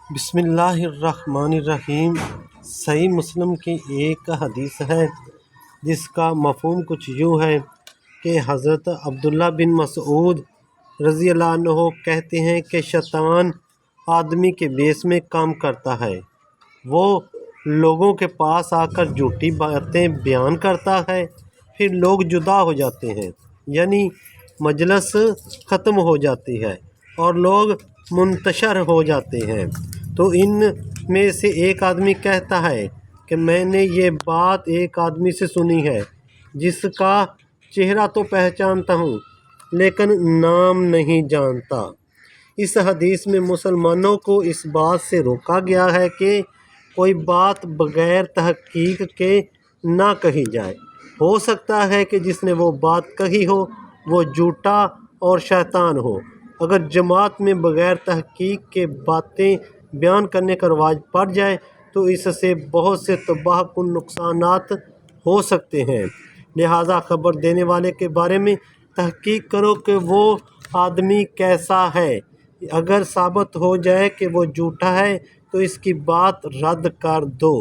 بسم اللہ الرحمن الرحیم۔ صحیح مسلم کی ایک حدیث ہے جس کا مفہوم کچھ یوں ہے کہ حضرت عبداللہ بن مسعود رضی اللہ عنہ کہتے ہیں کہ شیطان آدمی کے بیس میں کام کرتا ہے۔ وہ لوگوں کے پاس آ کر جھوٹی باتیں بیان کرتا ہے، پھر لوگ جدا ہو جاتے ہیں، یعنی مجلس ختم ہو جاتی ہے اور لوگ منتشر ہو جاتے ہیں، تو ان میں سے ایک آدمی کہتا ہے کہ میں نے یہ بات ایک آدمی سے سنی ہے جس کا چہرہ تو پہچانتا ہوں لیکن نام نہیں جانتا۔ اس حدیث میں مسلمانوں کو اس بات سے روکا گیا ہے کہ کوئی بات بغیر تحقیق کے نہ کہی جائے۔ ہو سکتا ہے کہ جس نے وہ بات کہی ہو وہ جھوٹا اور شیطان ہو۔ اگر جماعت میں بغیر تحقیق کے باتیں بیان کرنے کا رواج پڑ جائے تو اس سے بہت سے تباہ کن نقصانات ہو سکتے ہیں، لہذا خبر دینے والے کے بارے میں تحقیق کرو کہ وہ آدمی کیسا ہے۔ اگر ثابت ہو جائے کہ وہ جھوٹا ہے تو اس کی بات رد کر دو۔